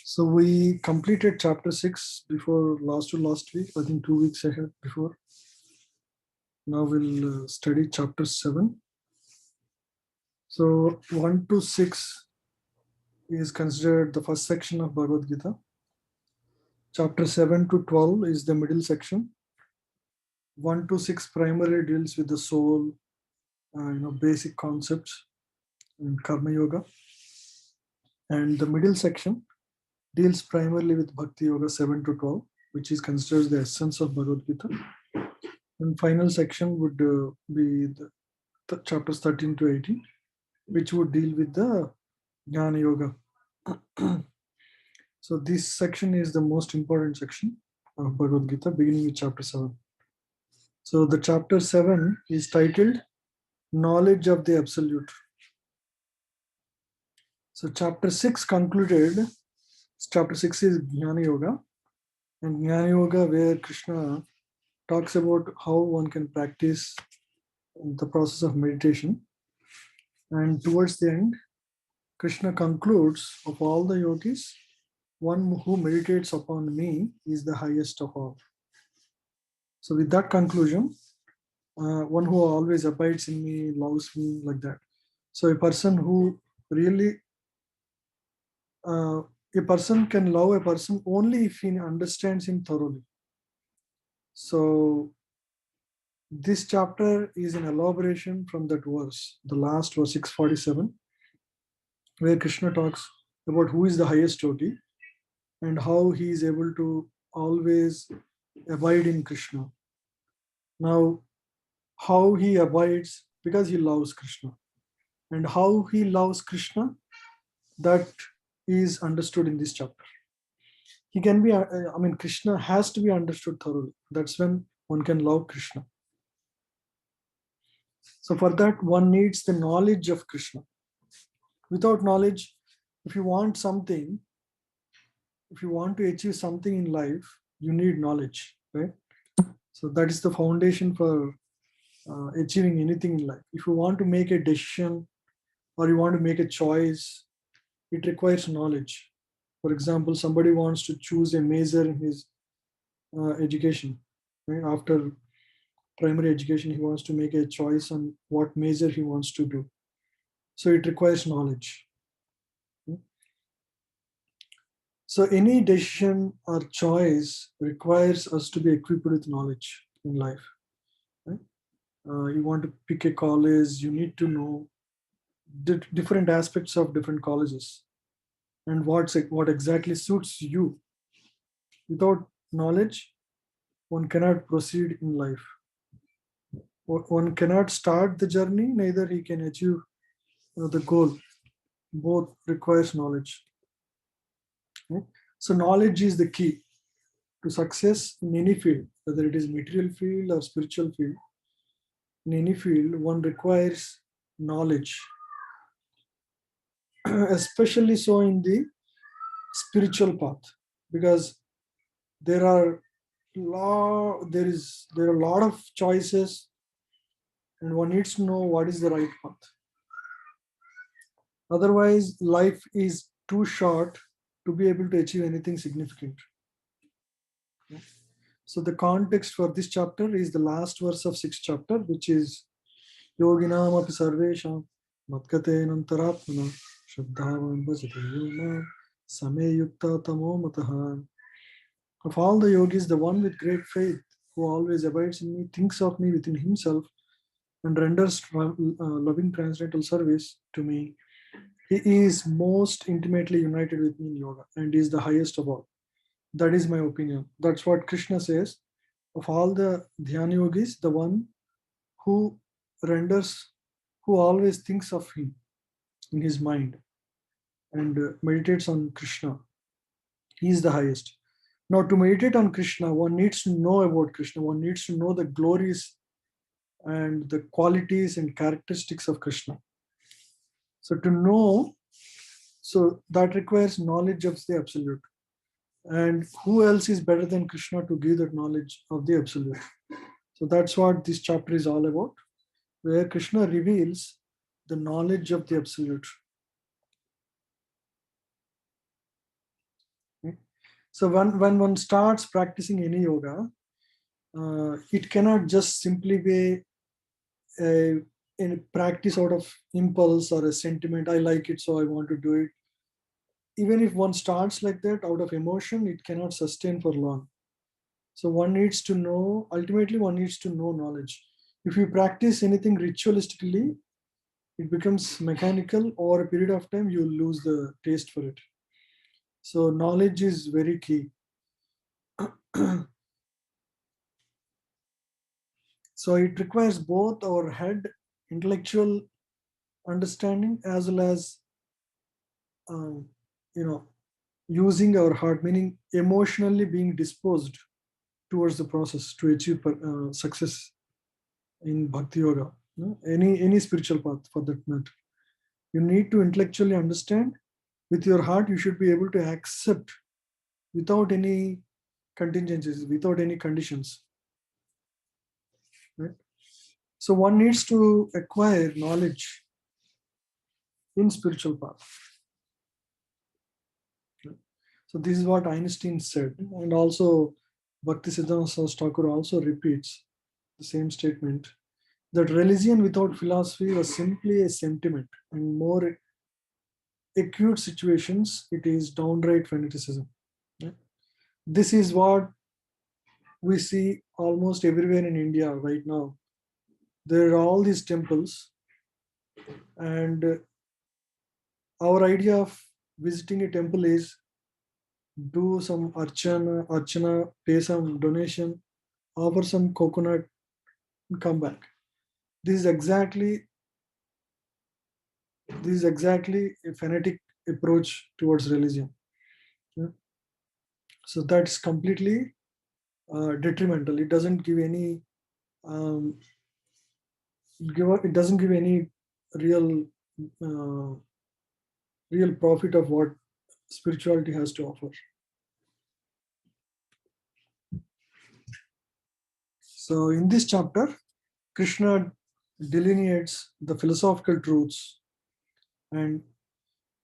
So we completed chapter 6 before last week, I think 2 weeks ahead before. Now we'll study chapter 7. So 1 to 6 is considered the first section of Bhagavad Gita. Chapter 7 to 12 is the middle section. 1 to 6 primarily deals with the soul, basic concepts in Karma Yoga. And the middle section deals primarily with Bhakti Yoga 7 to 12, which is considered the essence of Bhagavad Gita. And final section would be the chapters 13 to 18, which would deal with the Jnana Yoga. So this section is the most important section of Bhagavad Gita, beginning with chapter 7. So the chapter 7 is titled Knowledge of the Absolute. So chapter 6 concluded, chapter 6 is Jnana Yoga, and Jnana Yoga where Krishna talks about how one can practice the process of meditation. And towards the end, Krishna concludes, of all the yogis, one who meditates upon me is the highest of all. So with that conclusion, one who always abides in me, loves me, like that. So a person who really, a person can love a person only if he understands him thoroughly. So this chapter is an elaboration from that verse, the last verse 647, where Krishna talks about who is the highest yogi and how he is able to always abide in Krishna. Now, how he abides, because he loves Krishna. And how he loves Krishna, that is understood in this chapter. He can be, Krishna has to be understood thoroughly. That's when one can love Krishna. So for that, one needs the knowledge of Krishna. Without knowledge, if you want something, if you want to achieve something in life, you need knowledge, right? So that is the foundation for achieving anything in life. If you want to make a decision or you want to make a choice, it requires knowledge. For example, somebody wants to choose a major in his education. Right? After primary education, he wants to make a choice on what major he wants to do. So it requires knowledge. So any decision or choice requires us to be equipped with knowledge in life. Right? You want to pick a college, you need to know different aspects of different colleges and what exactly suits you. Without knowledge, one cannot proceed in life. One cannot start the journey, neither he can achieve the goal. Both requires knowledge. Right? So knowledge is the key to success in any field, whether it is material field or spiritual field. In any field, one requires knowledge, especially so in the spiritual path, because there are a lot of choices, and one needs to know what is the right path. Otherwise, life is too short to be able to achieve anything significant. So the context for this chapter is the last verse of 6th chapter, which is Yoginam api sarvesham matkate nantaratmana shraddhavam bhajate yoma same yukta tamo mataha. Of all the yogis, the one with great faith, who always abides in me, thinks of me within himself, and renders loving transcendental service to me, he is most intimately united with me in yoga and is the highest of all. That is my opinion. That's what Krishna says. Of all the Dhyana yogis, the one who always thinks of him in his mind and meditates on Krishna, he is the highest. Now, to meditate on Krishna, one needs to know about Krishna. One needs to know the glories and the qualities and characteristics of Krishna. So to know, so that requires knowledge of the Absolute. And who else is better than Krishna to give that knowledge of the Absolute? So that's what this chapter is all about, where Krishna reveals the knowledge of the Absolute. So when one starts practicing any yoga, it cannot just simply be a, a practice out of impulse or a sentiment. I like it, so I want to do it. Even if one starts like that out of emotion, it cannot sustain for long. So one needs to know, ultimately, one needs to know knowledge. If you practice anything ritualistically, it becomes mechanical. Over a period of time, you lose the taste for it. So knowledge is very key. So it requires both our head intellectual understanding as well as um, you know using our heart, meaning emotionally being disposed towards the process to achieve success in bhakti yoga, any spiritual path for that matter. You need to intellectually understand. With your heart you should be able to accept without any contingencies, without any conditions, right? So one needs to acquire knowledge in spiritual path. So this is what Einstein said, and also Bhakti Siddhanta Saraswati Thakur also repeats the same statement, that religion without philosophy was simply a sentiment. In more acute situations, it is downright fanaticism. Yeah. This is what we see almost everywhere in India right now. There are all these temples, and our idea of visiting a temple is do some archana, pay some donation, offer some coconut, and come back. This is exactly this is exactly a fanatic approach towards religion. Yeah. So that's completely detrimental. It doesn't give any um, it doesn't give any real uh, real profit of what spirituality has to offer. So in this chapter, Krishna delineates the philosophical truths and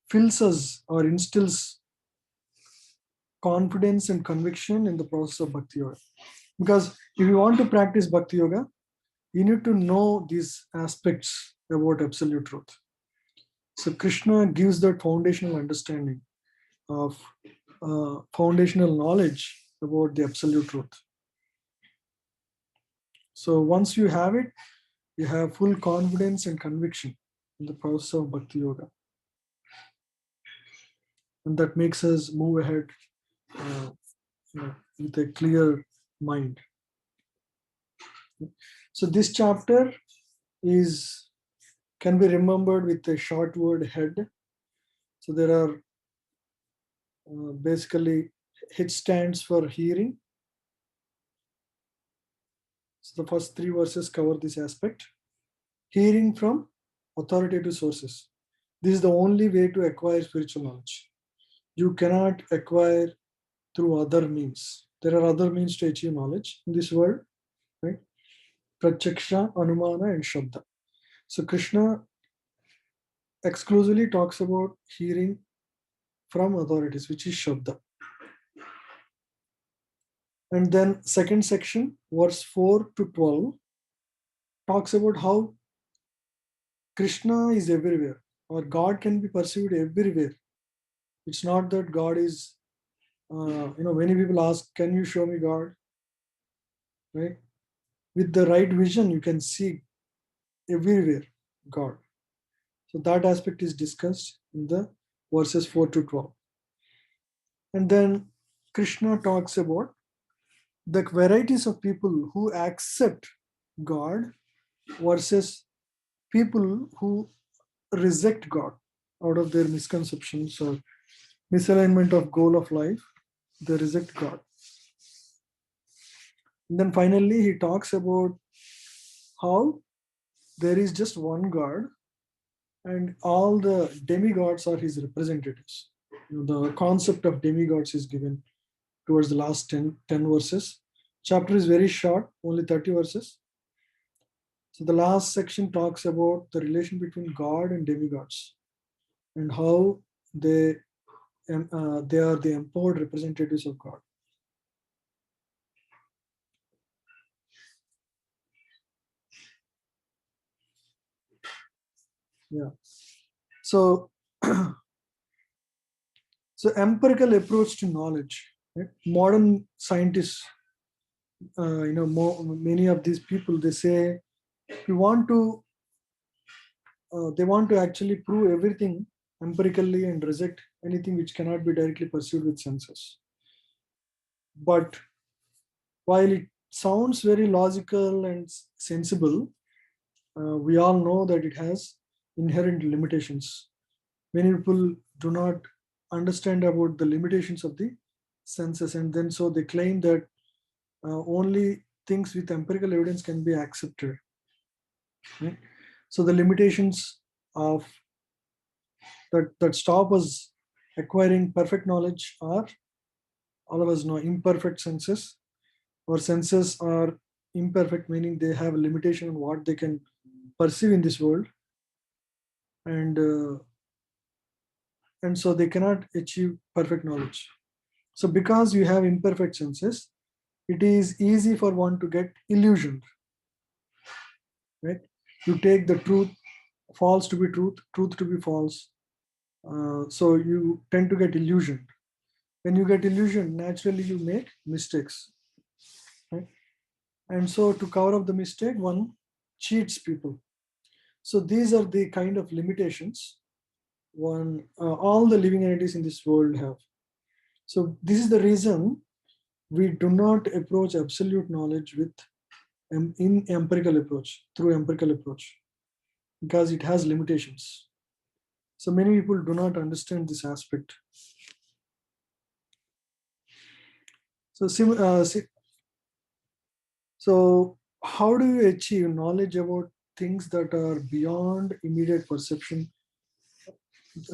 fills us or instills confidence and conviction in the process of bhakti yoga. Because if you want to practice bhakti yoga, you need to know these aspects about absolute truth. So Krishna gives that foundational understanding of foundational knowledge about the absolute truth. So once you have it, you have full confidence and conviction in the process of bhakti yoga, and that makes us move ahead uh, with a clear mind. So this chapter is can be remembered with a short word head. So there are basically H stands for hearing. So the first three verses cover this aspect. Hearing from authoritative sources. This is the only way to acquire spiritual knowledge. You cannot acquire through other means. There are other means to achieve knowledge in this world, right? Pratyaksha, Anumana, and Shabda. So Krishna exclusively talks about hearing from authorities, which is Shabda. And then second section, verse 4 to 12, talks about how Krishna is everywhere, or God can be perceived everywhere. It's not that God is, many people ask, can you show me God? Right? With the right vision, you can see everywhere God. So that aspect is discussed in the verses 4 to 12. And then Krishna talks about the varieties of people who accept God versus people who reject God out of their misconceptions or misalignment of goal of life. They reject God. And then finally, he talks about how there is just one God and all the demigods are his representatives. The concept of demigods is given towards the last 10 verses. Chapter is very short, only 30 verses. So the last section talks about the relation between God and demigods and how they they are the empowered representatives of God. Yeah. So, so empirical approach to knowledge. Right? Modern scientists, many of these people, they say we want to, they want to actually prove everything empirically and reject anything which cannot be directly perceived with senses. But while it sounds very logical and sensible, we all know that it has inherent limitations. Many people do not understand about the limitations of the senses, and then so they claim that only things with empirical evidence can be accepted. Right? So the limitations of that stop us acquiring perfect knowledge are, all of us know, imperfect senses. Our senses are imperfect, meaning they have a limitation on what they can perceive in this world, and so they cannot achieve perfect knowledge. So because you have imperfect senses, it is easy for one to get illusioned. Right? You take the truth, false to be truth, truth to be false. So you tend to get illusioned. When you get illusioned, naturally you make mistakes. Right? And so to cover up the mistake, one cheats people. So these are the kind of limitations all the living entities in this world have. So this is the reason we do not approach absolute knowledge with in empirical approach, through empirical approach, because it has limitations. So many people do not understand this aspect. So so how do you achieve knowledge about things that are beyond immediate perception,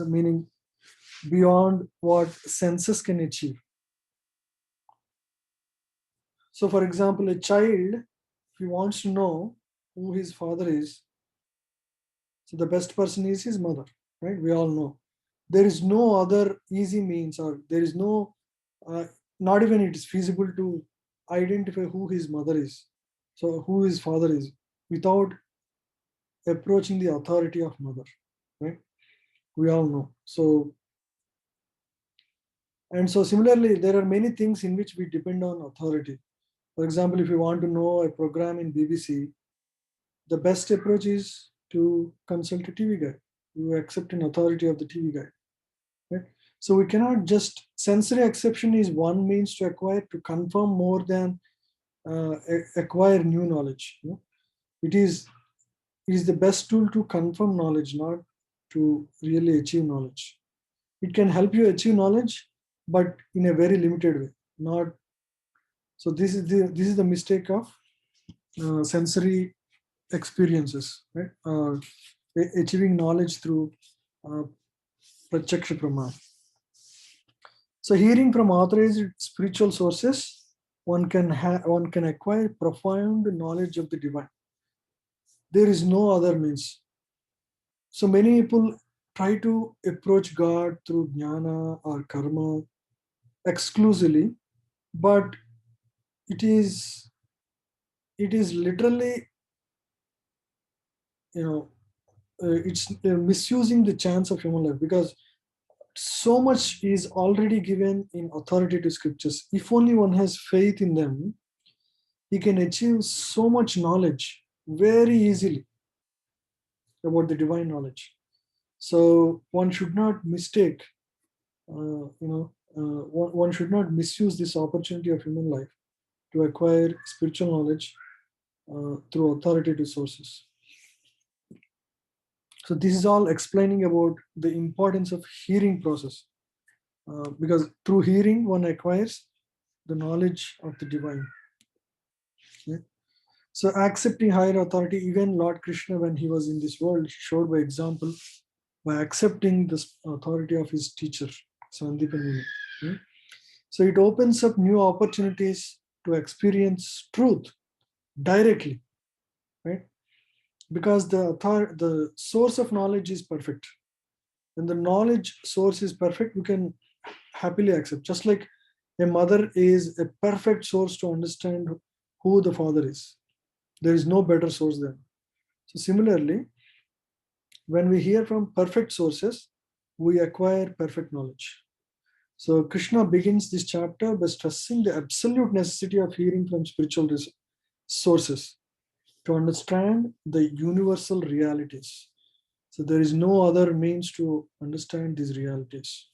meaning beyond what senses can achieve? So for example, a child, if he wants to know who his father is, so the best person is his mother, right? We all know. There is no other easy means, or there is no, not even it is feasible to identify who his mother is, so who his father is, without approaching the authority of mother, right? We all know. So, and so similarly, there are many things in which we depend on authority. For example, if you want to know a program in BBC, the best approach is to consult a TV guide. You accept an authority of the TV guide. Right? So we cannot just, sensory exception is one means to acquire, to confirm more than acquire new knowledge. It is the best tool to confirm knowledge, not to really achieve knowledge. It can help you achieve knowledge, but in a very limited way. Not so. This is the mistake of sensory experiences, right? Achieving knowledge through uh, pratyaksha praman. So hearing from authorized spiritual sources, one can acquire profound knowledge of the divine. There is no other means. So many people try to approach God through jnana or karma exclusively, but it is literally, you know, it's misusing the chance of human life, because so much is already given in authoritative scriptures. If only one has faith in them, he can achieve so much knowledge very easily about the divine knowledge. So one should not mistake, one should not misuse this opportunity of human life to acquire spiritual knowledge through authoritative sources. So this is all explaining about the importance of hearing process, because through hearing one acquires the knowledge of the divine. Okay? So accepting higher authority, even Lord Krishna, when he was in this world, he showed by example by accepting the authority of his teacher, Sandeepan. So it opens up new opportunities to experience truth directly, right? Because the source of knowledge is perfect. When the knowledge source is perfect, we can happily accept. Just like a mother is a perfect source to understand who the father is. There is no better source than. So similarly, when we hear from perfect sources, we acquire perfect knowledge. So Krishna begins this chapter by stressing the absolute necessity of hearing from spiritual sources to understand the universal realities. So there is no other means to understand these realities.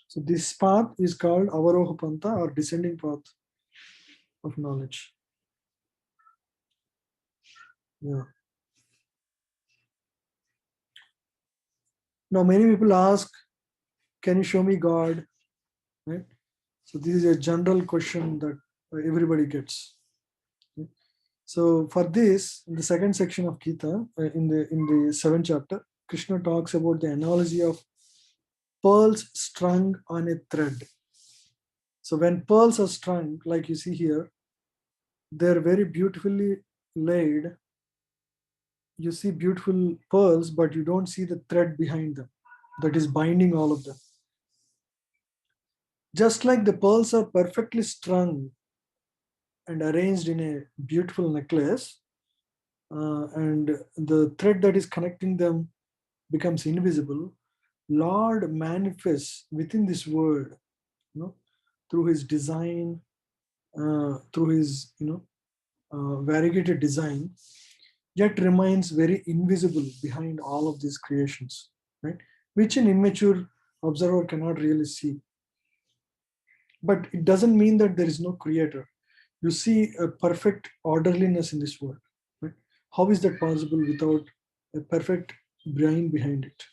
So this path is called Avaroha Pantha, or descending path of knowledge. Yeah. Now many people ask, can you show me God? Right? So this is a general question that everybody gets. So for this, in the second section of Gita, in the seventh chapter, Krishna talks about the analogy of pearls strung on a thread. So when pearls are strung, like you see here, they're very beautifully laid. You see beautiful pearls, but you don't see the thread behind them that is binding all of them. Just like the pearls are perfectly strung and arranged in a beautiful necklace, and the thread that is connecting them becomes invisible, Lord manifests within this world, through his design, through his variegated design, yet remains very invisible behind all of these creations, right? Which an immature observer cannot really see. But it doesn't mean that there is no creator. You see a perfect orderliness in this world, right? How is that possible without a perfect brain behind it?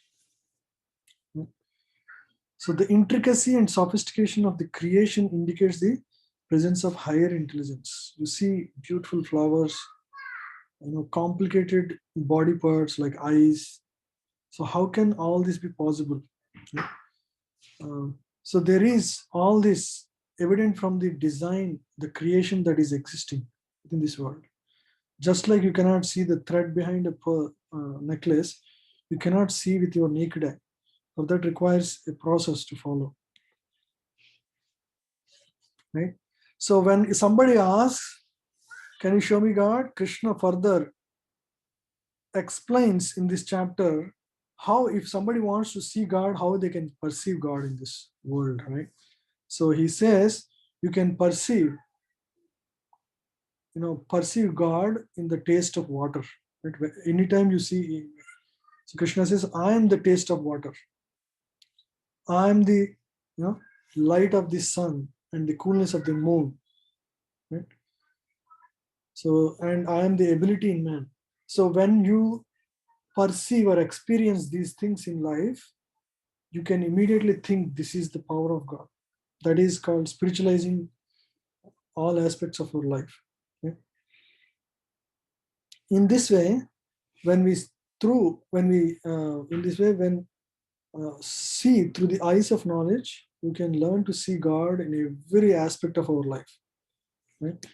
So the intricacy and sophistication of the creation indicates the presence of higher intelligence. You see beautiful flowers, complicated body parts like eyes. So how can all this be possible? So there is all this evident from the design, the creation that is existing within this world. Just like you cannot see the thread behind a necklace, you cannot see with your naked eye. So that requires a process to follow. Right? So when somebody asks, can you show me God? Krishna further explains in this chapter how, if somebody wants to see God, how they can perceive God in this world, right? So he says you can perceive God in the taste of water. Right? Anytime you see, so Krishna says, I am the taste of water. I am the light of the sun and the coolness of the moon. Right? So, and I am the ability in man. So when you perceive or experience these things in life, you can immediately think this is the power of God. That is called spiritualizing all aspects of our life. Okay? In this way, when we see through the eyes of knowledge, you can learn to see God in every aspect of our life. Right?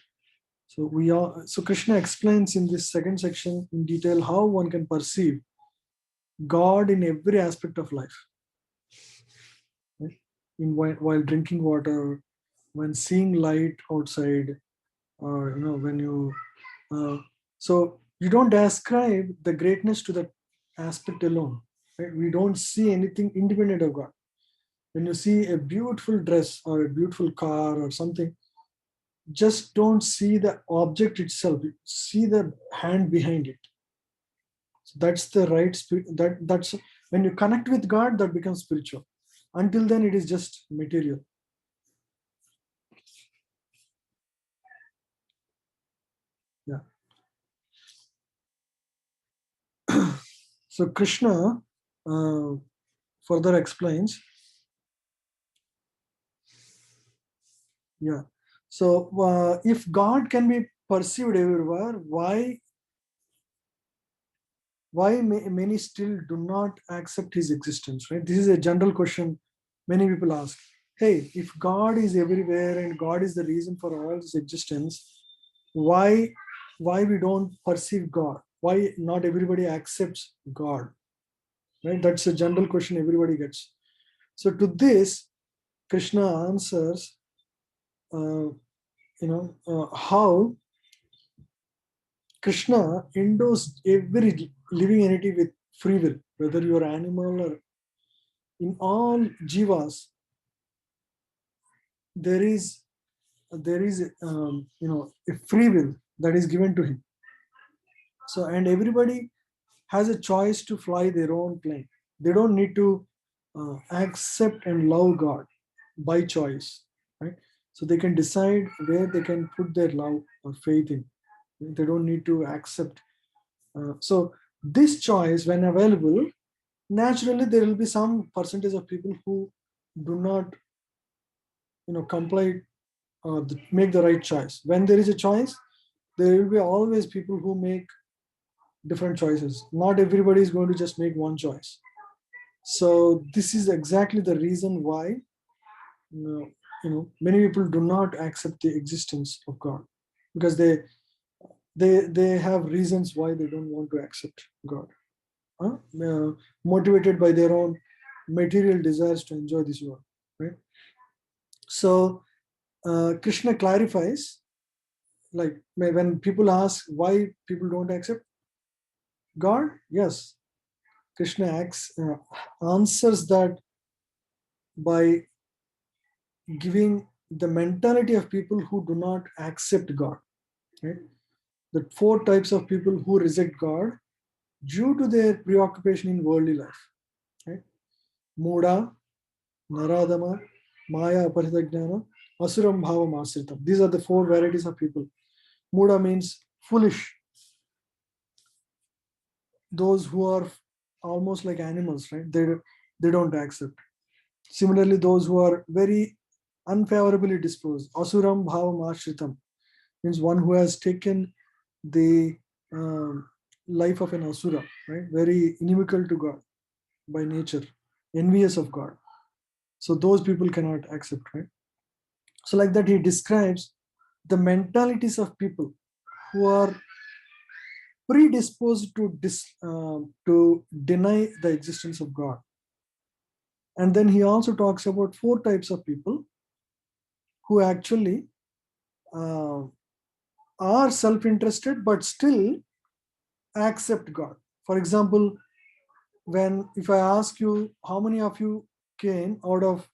So Krishna explains in this second section in detail how one can perceive God in every aspect of life. Right? While drinking water, when seeing light outside, or when you so you don't ascribe the greatness to that aspect alone. Right? We don't see anything independent of God. When you see a beautiful dress or a beautiful car or something, just don't see the object itself, see the hand behind it. So that's the right spirit. That's when you connect with God, that becomes spiritual. Until then, it is just material. Yeah. So Krishna further explains. Yeah. So if God can be perceived everywhere, why many still do not accept his existence? Right. This is a general question many people ask. Hey, if God is everywhere and God is the reason for all this existence, why we don't perceive God? Why not everybody accepts God? Right. That's a general question everybody gets. So to this, Krishna answers, how Krishna endows every living entity with free will, whether you are animal or in all jivas, there is a free will that is given to him. So, and everybody has a choice to fly their own plane. They don't need to accept and love God by choice, right? So they can decide where they can put their love or faith in. They don't need to accept. So this choice, when available, naturally there will be some percentage of people who do not, comply, make the right choice. When there is a choice, there will be always people who make different choices. Not everybody is going to just make one choice. So this is exactly the reason why, many people do not accept the existence of God, because they have reasons why they don't want to accept God. Motivated by their own material desires to enjoy this world, right? So Krishna clarifies, like when people ask why people don't accept God, yes, Krishna answers that by giving the mentality of people who do not accept God. Right? The four types of people who reject God due to their preoccupation in worldly life. Right? Muda, Naradama, Maya Aparithagnana, Asuram Bhavam Asritam. These are the four varieties of people. Muda means foolish. Those who are almost like animals, right? They don't accept. Similarly, those who are very unfavorably disposed, Asuram Bhavam Ashritam, means one who has taken the life of an Asura, right? Very inimical to God by nature, envious of God. So those people cannot accept, right? So like that, he describes the mentalities of people who are predisposed to deny the existence of God. And then he also talks about four types of people who actually uh, are self-interested but still accept God. For example, when if I ask you how many of you came out of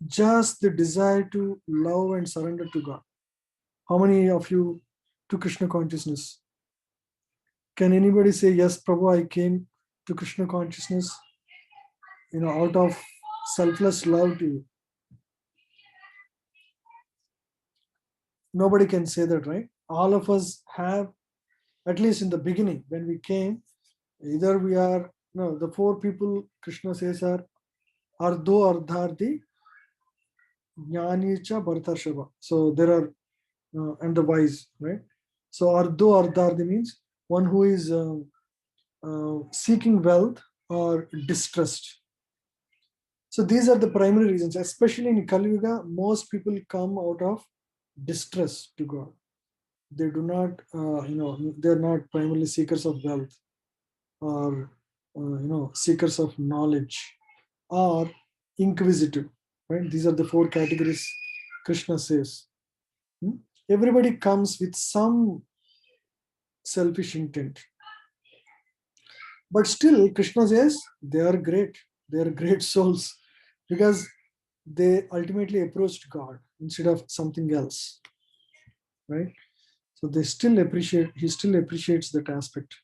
just the desire to love and surrender to God, how many of you to Krishna consciousness? Can anybody say yes, Prabhu, I came to Krishna consciousness, out of selfless love to you? Nobody can say that, right? All of us have, at least in the beginning when we came, either we are, no, the four people Krishna says are Ardho Ardhardi, Jnanicha Bhartarshava. So there are, and the wise, right? So Ardho Ardhardi means one who is seeking wealth or distressed. So these are the primary reasons, especially in Kali Yuga, most people come out of distress to God. They do not, they're not primarily seekers of wealth or, seekers of knowledge or inquisitive, right? These are the four categories Krishna says. Everybody comes with some selfish intent. But still, Krishna says they are great. They are great souls because they ultimately approached God instead of something else, right? So they still appreciate. He still appreciates that aspect.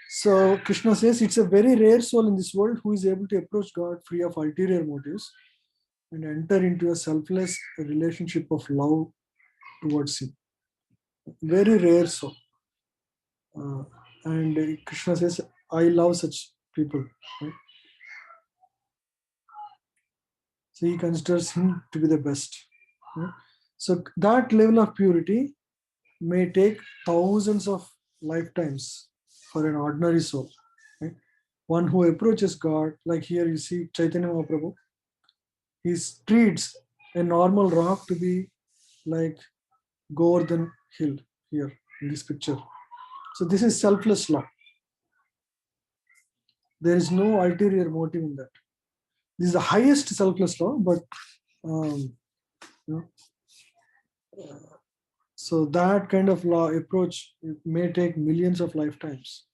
So Krishna says it's a very rare soul in this world who is able to approach God free of ulterior motives and enter into a selfless relationship of love towards Him. Very rare soul. And Krishna says, I love such people. Right? So he considers him to be the best. Right? So that level of purity may take thousands of lifetimes for an ordinary soul. Right? One who approaches God, like here you see Chaitanya Mahaprabhu, he treats a normal rock to be like Govardhan Hill here in this picture. So this is selfless law. There is no ulterior motive in that. This is the highest selfless law, but um, you know, so that kind of law approach may take millions of lifetimes.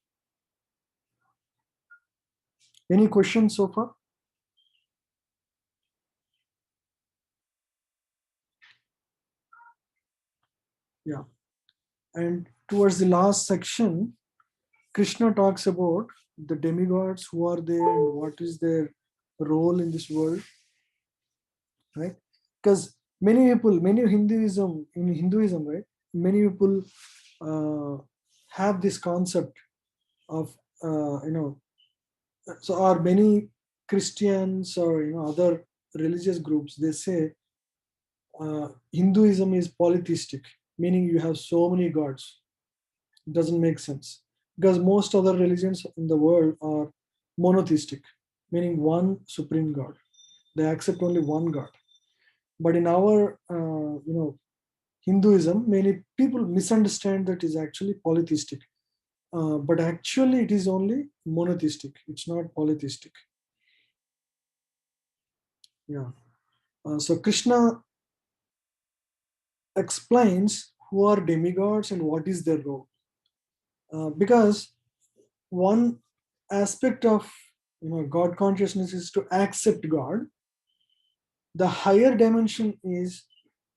Any questions so far? Yeah. And towards the last section, Krishna talks about the demigods, who are there and what is their role in this world, right? Because many Hinduism, right? Many people have this concept of, so are many Christians or other religious groups, they say Hinduism is polytheistic, meaning you have so many gods. It doesn't make sense because most other religions in the world are monotheistic, meaning one supreme God. They accept only one God. But in our, Hinduism, many people misunderstand that is actually polytheistic. But actually, it is only monotheistic. It's not polytheistic. Yeah. So Krishna explains who are demigods and what is their role. Because one aspect of God consciousness is to accept God. The higher dimension is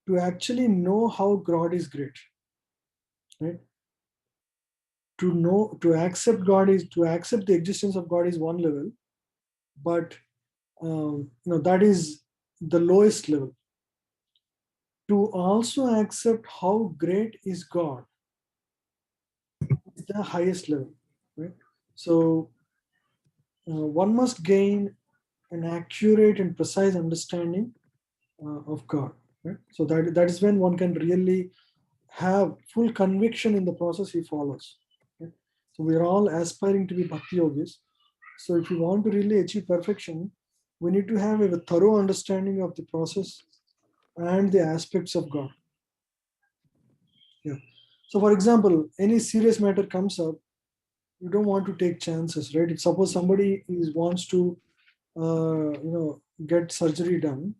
to actually know how God is great. Right? To accept God is to accept the existence of God is one level, but that is the lowest level. To also accept how great is God is the highest level. Right? So one must gain an accurate and precise understanding of God. Right? So that is when one can really have full conviction in the process he follows. Okay? So we are all aspiring to be bhakti yogis. So if you want to really achieve perfection, we need to have a thorough understanding of the process and the aspects of God. Yeah. So for example, any serious matter comes up, you don't want to take chances, right? If suppose somebody wants to, get surgery done,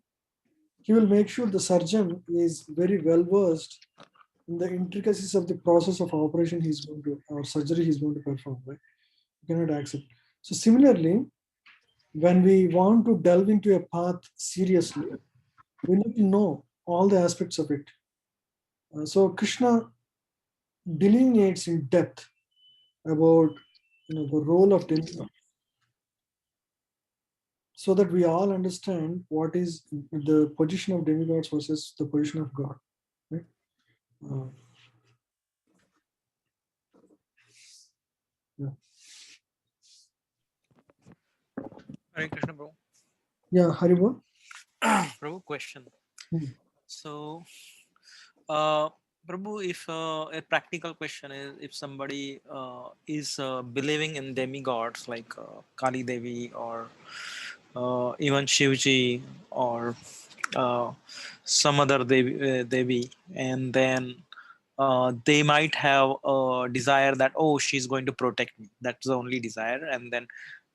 he will make sure the surgeon is very well versed in the intricacies of the process of operation he's going to or surgery he's going to perform. Right? You cannot accept. So similarly, when we want to delve into a path seriously, we need to know all the aspects of it. So Krishna delineates in depth about the role of demigod, so that we all understand what is the position of demigods versus the position of God. Right? Uh, yeah. Hare Krishna, bro. Yeah, Haribo. Prabhu, question. Hmm. So, uh, Prabhu, if a practical question is, if somebody is believing in demigods like Kali Devi or even Shivji or uh, some other Devi, and then they might have a desire that, oh, she's going to protect me. That's the only desire, and then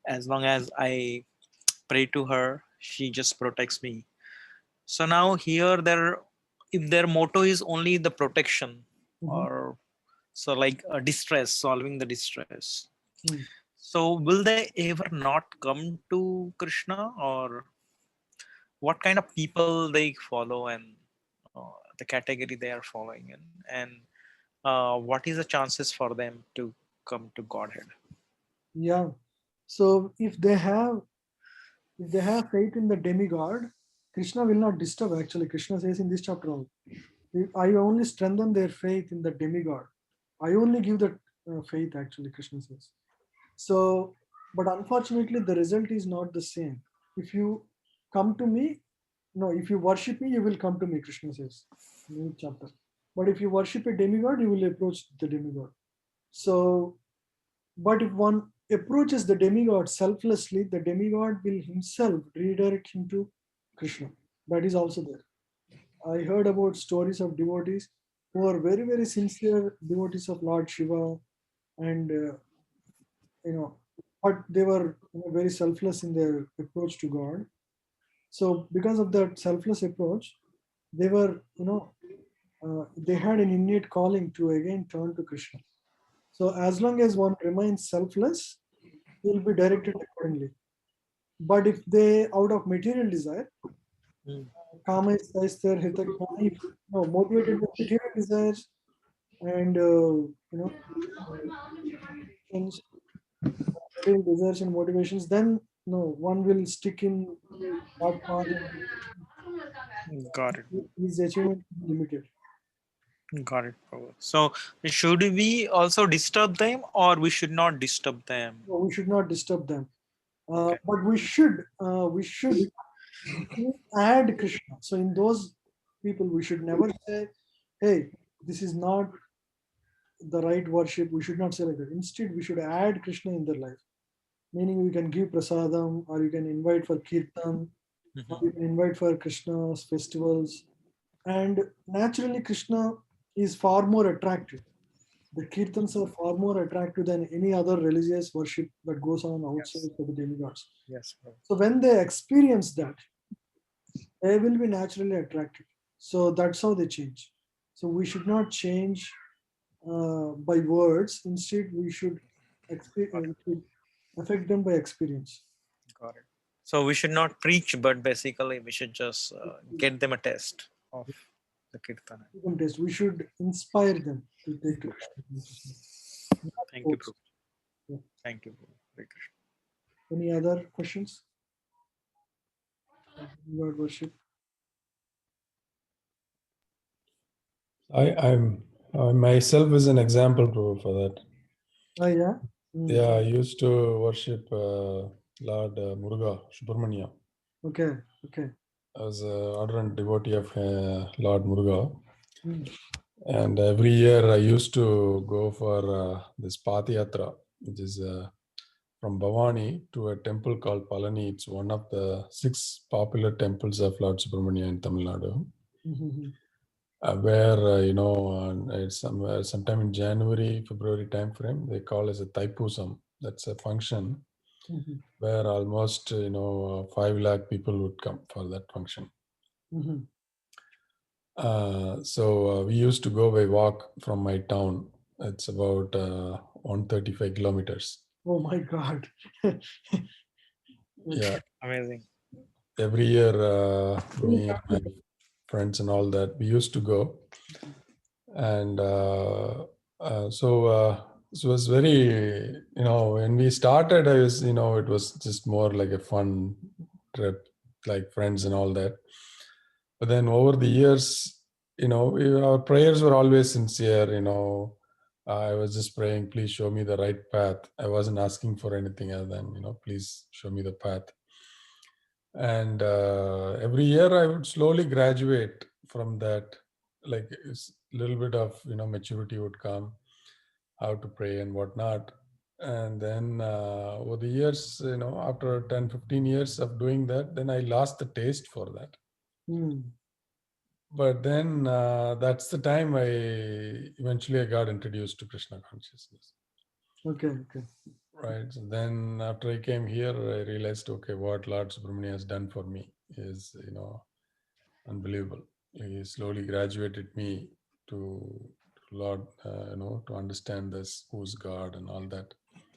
as long as I pray to her, she just protects me. So now here, if their motto is only the protection, Mhm. or so like distress, solving the distress, Hmm. so will they ever not come to Krishna, or what kind of people they follow, and the category they are following in, and what is the chances for them to come to Godhead? Yeah. So if they have faith in the demigod, Krishna will not disturb. Actually, Krishna says in this chapter only, I only strengthen their faith in the demigod. I only give that faith. Actually, Krishna says. So, but unfortunately, the result is not the same. If you come to me, no, if you worship me, you will come to me, Krishna says in each chapter. But if you worship a demigod, you will approach the demigod. So, but if one approaches the demigod selflessly, the demigod will himself redirect him to Krishna. That is also there. I heard about stories of devotees who are very, very sincere devotees of Lord Shiva, and you know, but they were, very selfless in their approach to God. So because of that selfless approach, they were, they had an innate calling to again turn to Krishna. So as long as one remains selfless, he will be directed accordingly. But if they, out of material desire, Mm. kama istar hitakmani, motivated by material desires and motivations, material desires and motivations, then no one will stick in that path and Got it. his achievement will be limited. Got it, Prabhu. So should we also disturb them or we should not disturb them? So we should not disturb them. Okay. But we should add Krishna. So in those people, we should never say, "Hey, this is not the right worship." We should not say like that. Instead, we should add Krishna in their life. Meaning, we can give prasadam, or you can invite for kirtan, or Mhm. you can invite for Krishna's festivals. And naturally, Krishna is far more attractive. The kirtans are far more attractive than any other religious worship that goes on outside Yes. of the demigods. Yes, Prabhu. So when they experience that, they will be naturally attracted. So that's how they change. So we should not change by words. Instead, we should affect them by experience. Got it. So we should not preach, but basically we should just get them a taste of the kirtan. We should inspire them to take to Krishna consciousness. Not Thank you, force. Prabhu. Yeah. Thank you, Prabhu. Hare Krishna. Any other questions? Word worship. I myself is an example Prabhu, for that. Oh yeah. Mm. Yeah, I used to worship Lord Muruga Subramania. Okay. Okay. I was an ardent devotee of Lord Muruga. Mm. And every year I used to go for this Pathayatra, which is from Bhavani to a temple called Palani. It's one of the 6 popular temples of Lord Subramania in Tamil Nadu. Mm-hmm. Where it's somewhere sometime in January, February time frame, they call as a Taipusam. That's a function Mm-hmm. where almost 5 lakh people would come for that function. Mm-hmm. So we used to go by walk from my town. It's about 135 kilometers. Oh my God. Yeah, Okay. Amazing. every year me and my friends and all that, we used to go. And so it was very, when we started, I was, it was just more like a fun trip, like friends and all that. But then over the years, our prayers were always sincere. I was just praying, please show me the right path. I wasn't asking for anything other than, please show me the path. And every year I would slowly graduate from that. Like a little bit of maturity would come, how to pray and whatnot. And then over the years, after 10-15 years of doing that, then I lost the taste for that. Mm. But then that's the time I got introduced to Krishna consciousness. Okay. Okay. Right. So then after I came here, I realized, okay, what Lord Subramania has done for me is, unbelievable. He slowly graduated me to Lord, to understand this, who's God and all that.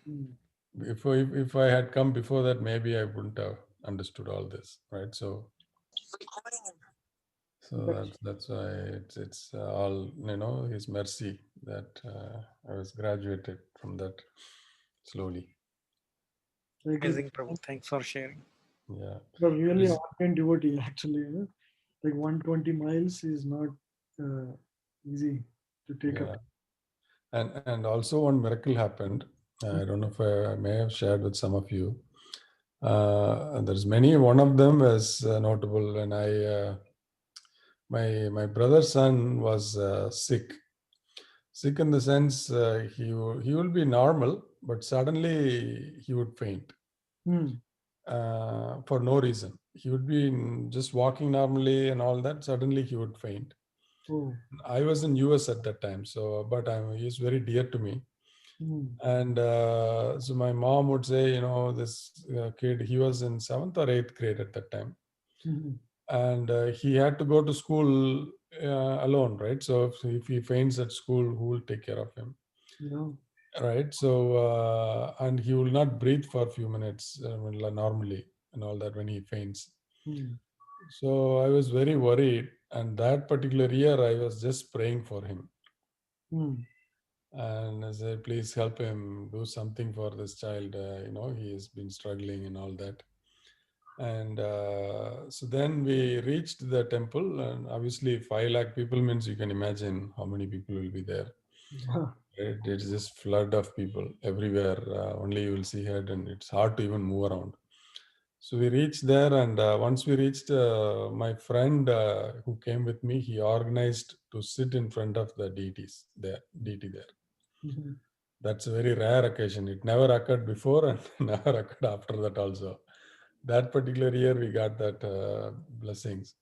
Mm. If I had come before that, maybe I wouldn't have understood all this, right? So That's that's why it's all His mercy that I was graduated from that slowly. I agree. Amazing, Prabhu. Thanks for sharing. Yeah. You're really This- ardent devotee, actually. Like 120 miles is not easy to take up. yeah. And also one miracle happened. I don't know if I may have shared with some of you. There's many. One of them is notable when my brother's son was sick in the sense he will be normal, but suddenly he would faint Mm. for no reason. He would be just walking normally and all that. Suddenly he would faint. Oh. I was in US at that time, so but he's very dear to me. Mm. And so my mom would say, this kid, he was in 7th or 8th grade at that time, Mhm. and he had to go to school alone, right? So if he faints at school, who will take care of him, Yeah. right? So and he will not breathe for a few minutes normally and all that when he faints. Mm. So I was very worried, and that particular year I was just praying for him, Mm. and I said, please help him, do something for this child. He has been struggling and all that. And so then we reached the temple, and obviously 5 lakh people means you can imagine how many people will be there. Yeah. Right? It's just flood of people everywhere. Only you will see head, and it's hard to even move around. So we reached there, and once we reached, my friend who came with me, he organized to sit in front of the deities there, deity there. Mhm. That's a very rare occasion. It never occurred before and never occurred after that also. That particular year, we got that blessings.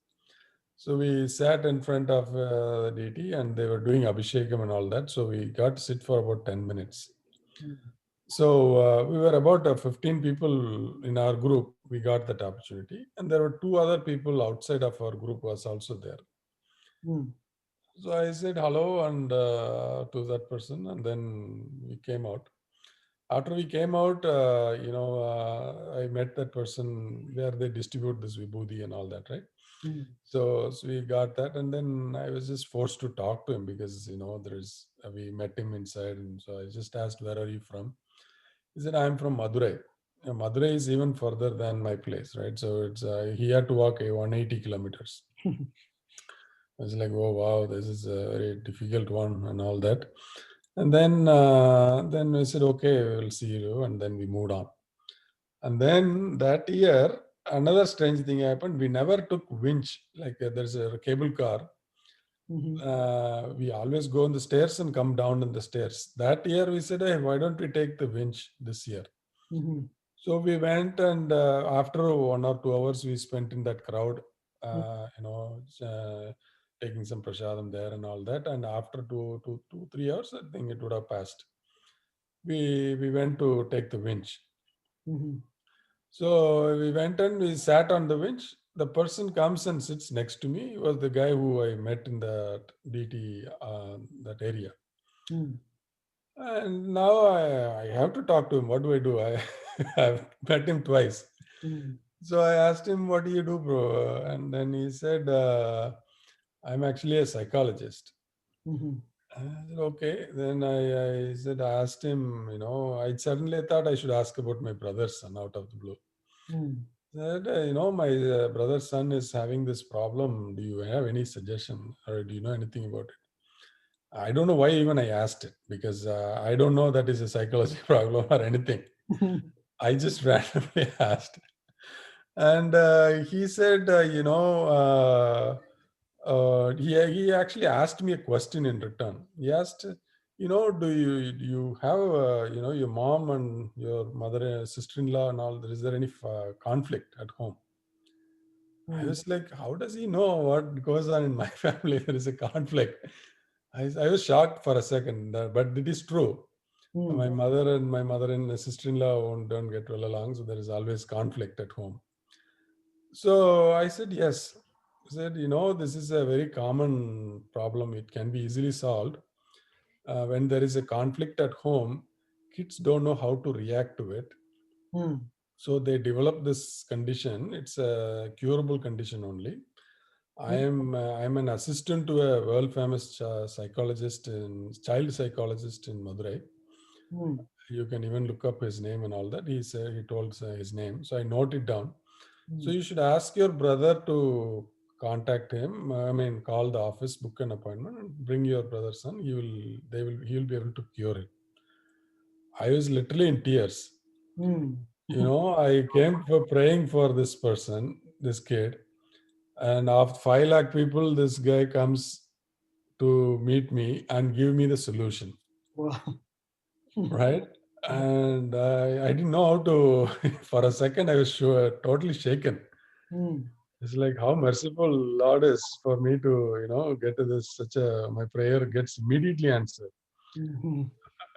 So we sat in front of the deity, and they were doing abhishekam and all that. So we got to sit for about 10 minutes. Mm. So we were about 15 people in our group. We got that opportunity, and there were 2 other people outside of our group was also there. Mm. So I said hello and to that person, and then we came out. After we came out, I met that person where they distribute this vibhuti and all that, right? Mm. So we got that, and then I was just forced to talk to him because we met him inside, and so I just asked, "Where are you from?" He said, "I'm from Madurai." Madurai is even further than my place, right? So it's he had to walk 180 kilometers. I was like, "Oh wow, this is a very difficult one," and all that. And then we said, "Okay, we'll see you," and then we moved on. And then that year, another strange thing happened. We never took winch. Like there's a cable car. Mhm. We always go on the stairs and come down in the stairs. That year we said, "Hey, why don't we take the winch this year?" Mhm. So we went, and after 1 or 2 hours, we spent in that crowd, Mm. taking some prasadam there and all that. And after 3 hours, I think it would have passed. We went to take the winch. Mhm. So we went and we sat on the bench. The person comes and sits next to me. He was the guy who I met in the DT, that area. Mm. And now I have to talk to him. What do I do? I've met him twice. Mm. So I asked him, "What do you do, bro?" And then he said, "I'm actually a psychologist." Mhm. I said, "Okay." Then I said, I asked him, I suddenly thought I should ask about my brother's son out of the blue. Mm. Said, my brother's son is having this problem. Do you have any suggestion or do you know anything about it? I don't know why even I asked it because I don't know that is a psychological problem or anything. Mhm. I just randomly asked. And he said, he actually asked me a question in return. He asked, do you have, your mom and your mother, sister-in-law and all, is there any conflict at home? I Mm. was like, how does he know what goes on in my family? There is a conflict. I was shocked for a second, but it is true. Mm. My mother and sister-in-law don't get well along, so there is always conflict at home. So I said, yes. I said, this is a very common problem. It can be easily solved. When there is a conflict at home, kids don't know how to react to it. Mm. So they develop this condition. It's a curable condition only. Mm. I'm an assistant to a world famous child psychologist in Madurai. Mm. You can even look up his name and all that. He told his name, so I note it down. So Mm. you should ask your brother to contact him. I mean, call the office, book an appointment, and bring your brother's son. He will be able to cure it. I was literally in tears. Mm. I came for praying for this person, this kid, and of 5 lakh people, this guy comes to meet me and give me the solution, Wow. right? And I didn't know how to. For a second, I was sure, totally shaken. Mm. It's like how merciful Lord is for me to, get to this. My prayer gets immediately answered. Mhm.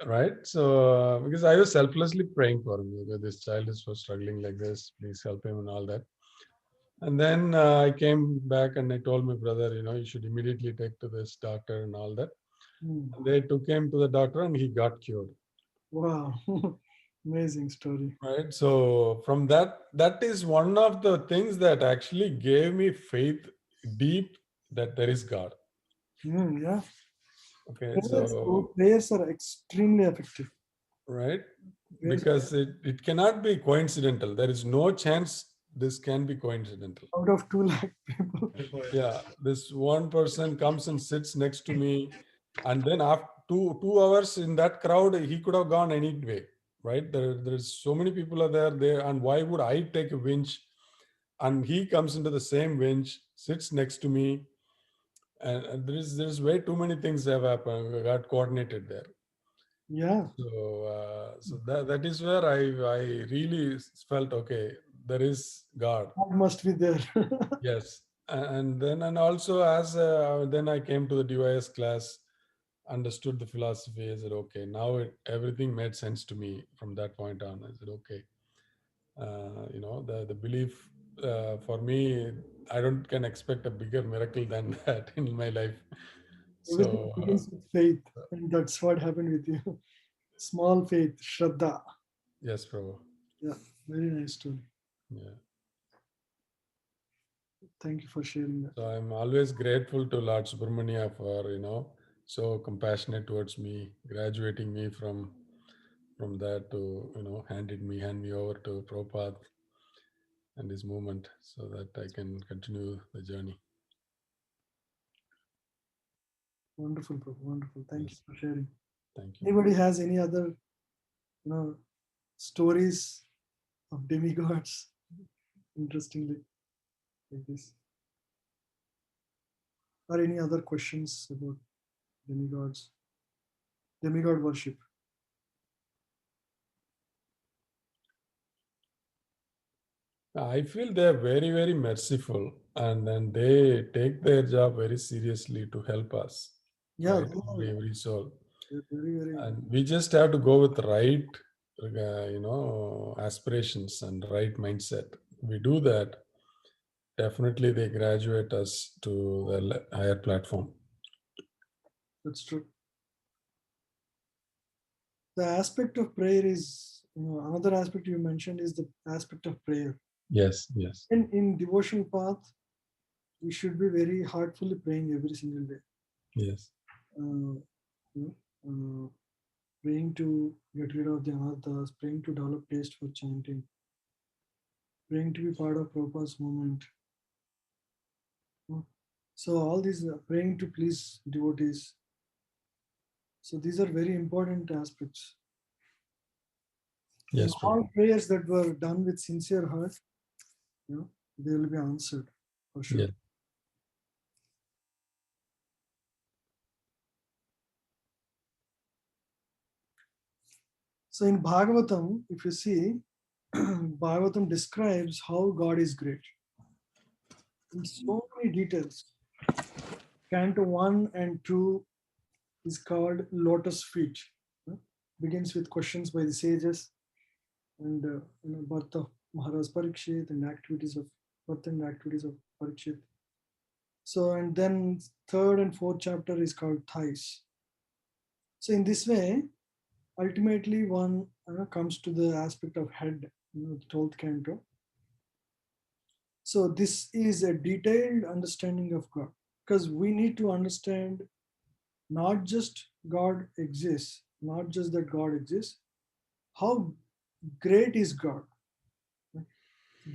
right? So because I was selflessly praying for him, because this child is so struggling like this, please help him and all that. And then I came back and I told my brother, you should immediately take to this doctor and all that. Mm. And they took him to the doctor and he got cured. Wow. Amazing story. Right. So from that is one of the things that actually gave me faith deep that there is God. Yeah. Okay. Prayers, So prayers are extremely effective. right. Prayers Because it cannot be coincidental. There is no chance this can be coincidental. out of 2 lakh people. Yeah. This one person comes and sits next to me, and then after two hours in that crowd, he could have gone anyway. Right. There's so many people are there, and why would I take a winch? And he comes into the same bench, sits next to me, and there's way too many things have happened, got coordinated there. Yeah. So that is where I really felt, okay, there is God. God must be there. Yes. And also as then I came to the DYS class, understood the philosophy. I said, okay, now everything made sense to me from that point on. I said, okay, the belief, for me, I don't can expect a bigger miracle than that in my life. Everything So begins with faith. And that's what happened with you. Small faith, Shraddha. yes, Prabhu. Yeah. Very nice story. Yeah. Thank you for sharing that. So I'm always grateful to Lord Subramania for so compassionate towards me, graduating me from that to hand me over to Prabhupada and his movement, so that I can continue the journey. Wonderful, Prabhu. Wonderful. Thank you Yes. for sharing. Thank you. Anybody has any other, stories of demigods? Interestingly, like this, or any other questions about demigods, demigod worship? I feel they are very, very merciful, and then they take their job very seriously to help us, Yeah, right? Every soul. they're very, very. And we just have to go with right, aspirations and right mindset. We do that, definitely they graduate us to the higher platform. That's true. The aspect of prayer is, another aspect you mentioned is the aspect of prayer. Yes, yes, And in devotional path, we should be very heartfully praying every single day. yes, Uh, you know, praying to get rid of the anarthas, praying to develop taste for chanting, praying to be part of Prabhupada's movement. So all these praying to please devotees. So these are very important aspects. And yes, Prabhu. all prayers that were done with sincere heart, they will be answered for sure. Yes, So in Bhagavatam, if you see, Bhagavatam describes how God is great in so many details. Canto 1 and 2 is called Lotus Feet. Begins with questions by the sages and birth of Maharaj Parikshit and activities of birth and activities of Parikshit. So and then third and fourth chapter is called Thighs. So in this way, ultimately one comes to the aspect of head, the 12th canto. So this is a detailed understanding of God, because we need to understand not just God exists, not just that God exists, how great is God.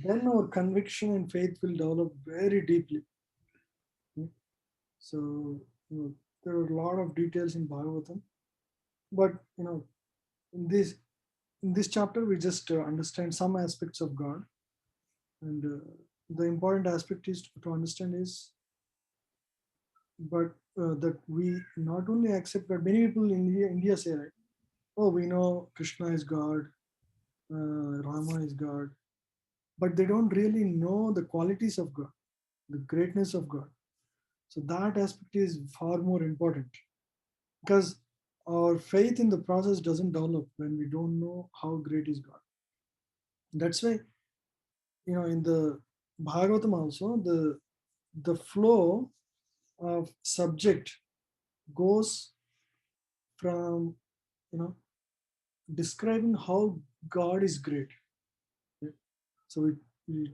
Then our conviction and faith will develop very deeply. So there are a lot of details in Bhagavatam, but in this chapter we just understand some aspects of God, and the important aspect is to understand is, but that we not only accept, but many people in India say, right, oh, we know Krishna is God, Rama is God, but they don't really know the qualities of God, the greatness of God. So that aspect is far more important, because our faith in the process doesn't develop when we don't know how great is God. That's why, in the Bhagavatam also, the flow of subject goes from, describing how God is great. Yeah. So we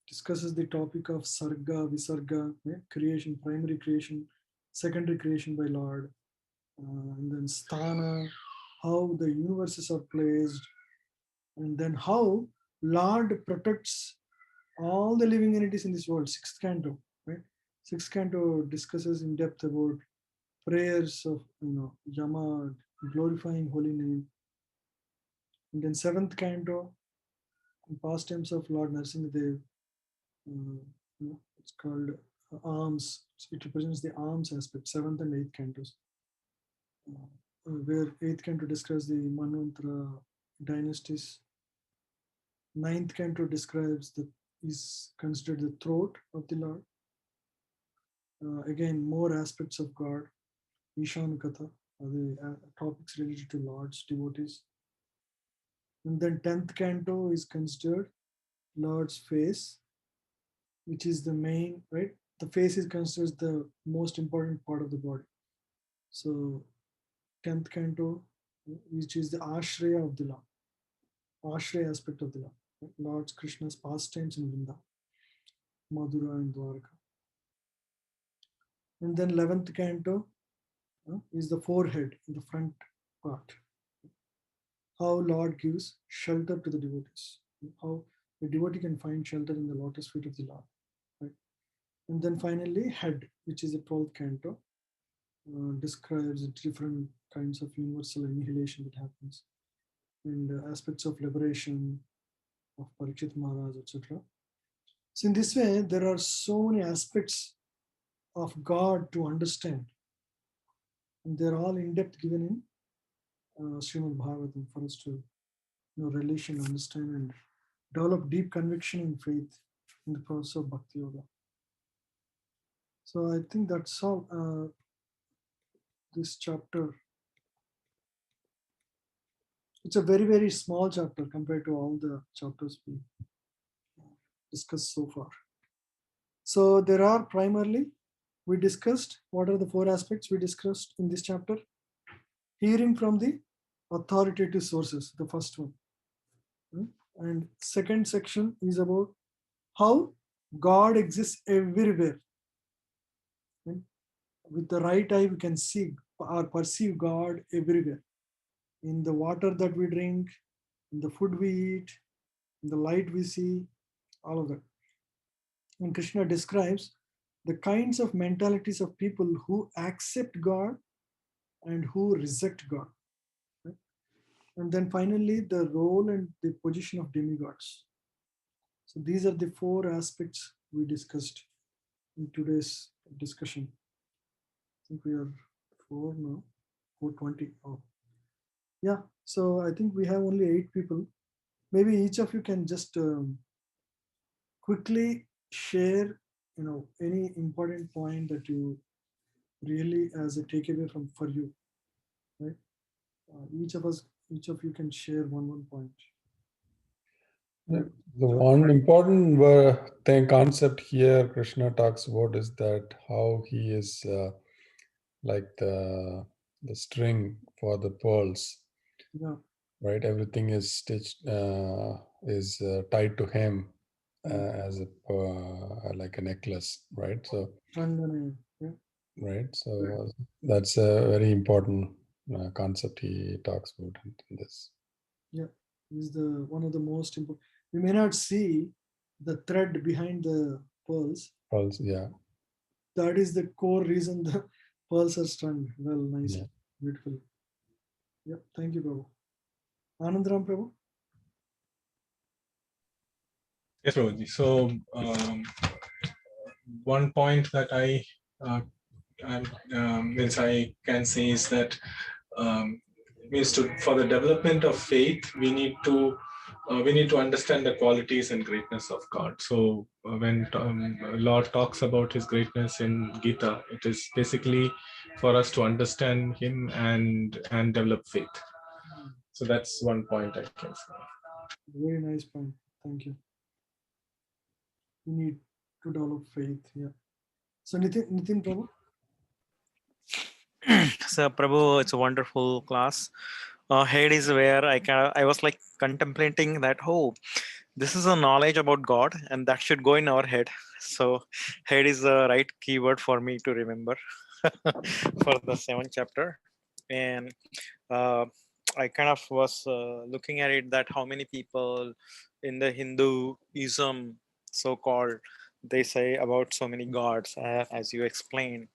discusses the topic of sarga, visarga, creation, primary creation, secondary creation by Lord, and then sthana, how the universes are placed, and then how Lord protects all the living entities in this world. Sixth canto, right? Sixth canto discusses in depth about prayers of Yama, glorifying holy name. And then seventh canto, pastimes of Lord Narasimhadev. It's called arms. It represents the arms aspect. Seventh and eighth cantos, where eighth canto describes the Manvantara dynasties. Ninth canto describes is considered the throat of the Lord. Again, more aspects of God. Ishan Katha, the topics related to Lord's devotees. And then 10th canto is considered Lord's face, which is the main, right? The face is considered the most important part of the body. So 10th canto, which is the Ashraya of the Lord, Ashraya aspect of the Lord. Right? Lord Krishna's pastimes in Vrindavan, Madhura and Dwarka. And then 11th canto is the forehead in the front part. How Lord gives shelter to the devotees. How the devotee can find shelter in the lotus feet of the Lord. Right? And then finally, head, which is the 12th canto, describes different kinds of universal annihilation that happens, and aspects of liberation of Parikshit Maharaj, etc. So in this way, there are so many aspects of God to understand, and they're all in depth given in Srimad Bhagavatam for us to relish and understand and develop deep conviction and faith in the process of Bhakti Yoga. So I think that's all. This chapter, it's a very, very small chapter compared to all the chapters we discussed so far. So there are primarily, we discussed, what are the four aspects we discussed in this chapter? Hearing from the authoritative sources, the first one. And second section is about how God exists everywhere. With the right eye, we can see or perceive God everywhere. In the water that we drink, in the food we eat, in the light we see, all of that. And Krishna describes the kinds of mentalities of people who accept God and who reject God. Right? And then finally, the role and the position of demigods. So these are the four aspects we discussed in today's discussion. I think we are 4 now, 4:20. Oh. Yeah, so I think we have only 8 people. Maybe each of you can just quickly share, any important point that you really as a takeaway from for you, right? Each of you can share one point. The one important thing concept here Krishna talks about is that how he is like the string for the pearls. Yeah. Right, everything is stitched, is tied to him as a like a necklace, right? So, Yeah. right. So that's a very important concept he talks about in this. Yeah, is the one of the most important. We may not see the thread behind the pearls. Pearls, yeah. That is the core reason the pearls are strung. Well, nice, yeah. Beautiful. Yep, thank you, Prabhu. Anandram, Prabhu. Yes, Prabhuji. So one point that I can say is that means for the development of faith, we need to we need to understand the qualities and greatness of God. So when Lord talks about His greatness in Gita, it is basically for us to understand Him and develop faith. So that's one point I can say. Very nice point. Thank you. We need to develop faith. Yeah. So Nitin Prabhu. So Prabhu, it's a wonderful class. Head is where I was like contemplating that, oh, this is a knowledge about God and that should go in our head. So head is the right keyword for me to remember for the 7th chapter. And uh, I kind of was looking at it that how many people in the Hinduism so-called they say about so many gods as you explained,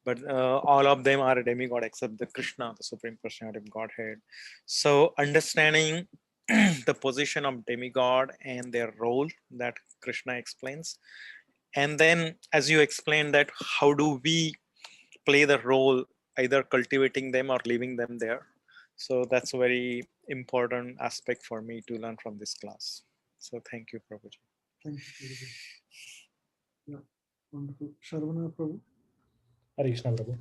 but all of them are a demigod except the Krishna, the supreme personality of Godhead. So understanding the position of demigod and their role that Krishna explains, and then as you explained that how do we play the role, either cultivating them or leaving them there. So that's a very important aspect for me to learn from this class. So thank you, Prabhuji. Thank you, Prabhu. Yeah, wonderful. Sharvana Prabhu. Hare Krishna, Prabhu.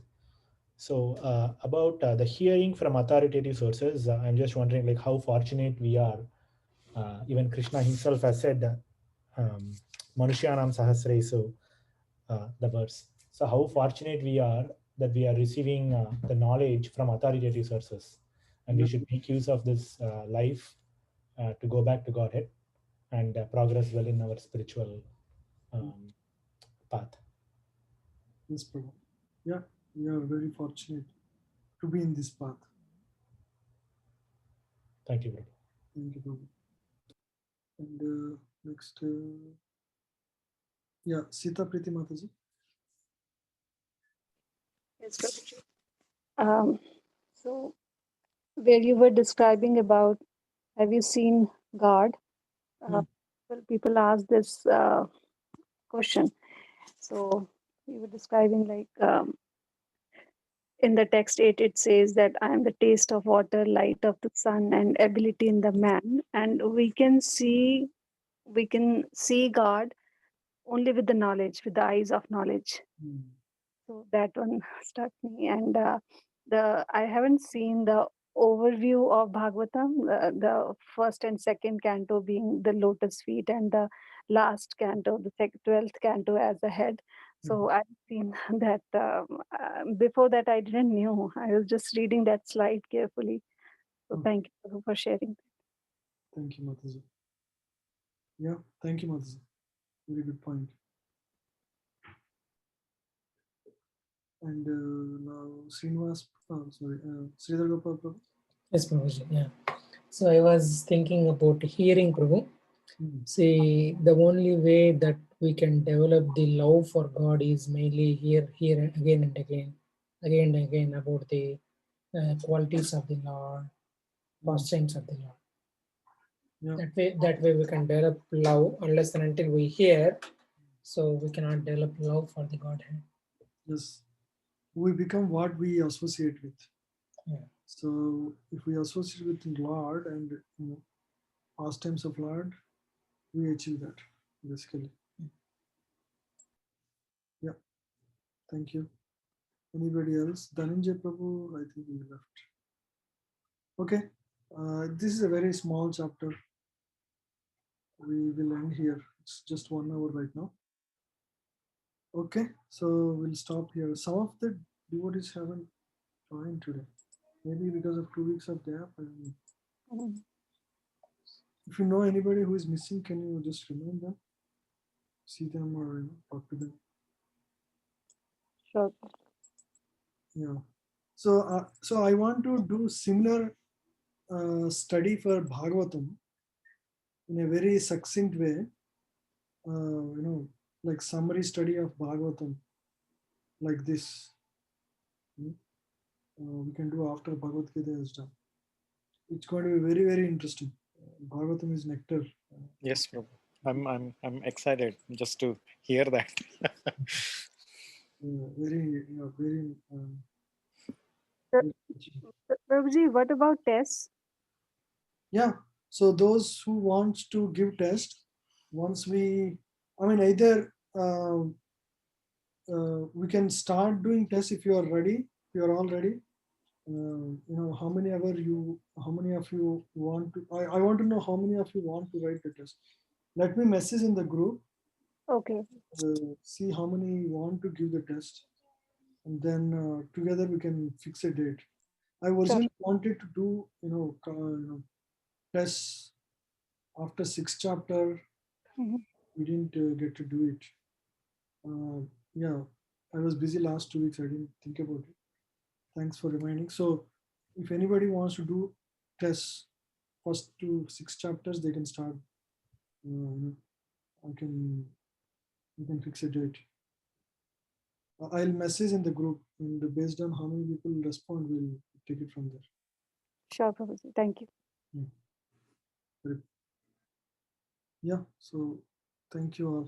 So about the hearing from authoritative sources, I'm just wondering like how fortunate we are. Even Krishna himself has said, Manushyanam Sahasresu, the verse. So how fortunate we are that we are receiving the knowledge from authoritative sources. And we should make use of this life to go back to Godhead and progress well in our spiritual path. Yes, Prabhu. Yeah, we are very fortunate to be in this path. Thank you, Prabhu. Thank you, Prabhu. And next, yeah, Sita Priti Mataji. Yes, Prabhuji. So where you were describing about, have you seen God? Well, people ask this question. So you were describing like in the text 8, it says that I am the taste of water, light of the sun, and ability in the man. And we can see God only with the knowledge, with the eyes of knowledge. So that one struck me. And I haven't seen the overview of Bhagavatam, the first and second canto being the lotus feet, and the last canto, the 12th canto as a head. So I've seen that. Before that, I didn't know. I was just reading that slide carefully. So thank you for sharing. Thank you, Mataji. Yeah, thank you, Mataji. Very good point. And now Srinivas, Sridhar Gopal Prabhu. Yes, Prabhuji. Yeah. So I was thinking about hearing, Prabhu. See, the only way that we can develop the love for God is mainly hear again and again about the qualities of the Lord, pastimes of the Lord. Yeah. That way we can develop love. Unless and until we hear, so we cannot develop love for the Godhead. Yes, we become what we associate with. Yeah. So if we associate with the Lord and pastimes of Lord, we achieve that basically. Yeah, thank you. Anybody else? Dhananjay Prabhu, I think he left. Okay, this is a very small chapter. We will end here. It's just 1 hour right now. Okay, so we'll stop here. Some of the devotees haven't joined today. Maybe because of 2 weeks of gap. I don't know. If you know anybody who is missing, can you just remind them? See them or talk to them. Sure. Yeah. So I want to do similar study for Bhagavatam in a very succinct way. Like summary study of Bhagavatam, like this. We can do after Bhagavad Gita is done. It's going to be very, very interesting. Bhagavatam is nectar. Yes, Prabhu. I'm excited just to hear that. Very. Prabhuji, what about tests? Yeah, So those who want to give test, once we, I mean, either we can start doing tests if you are ready, if you are all ready. How many of you want to, I want to know how many of you want to write the test. Let me message in the group, Okay. see how many want to give the test, and then together we can fix a date. I originally wanted to do, tests after 6th chapter. Mhm. We didn't get to do it. Yeah, I was busy last 2 weeks. I didn't think about it. Thanks for reminding. So if anybody wants to do tests, first to 6 chapters, they can start. I can, you can fix a date. I'll message in the group, and based on how many people respond, we'll take it from there. Sure, Prabhuji. Thank you. Yeah. So thank you all.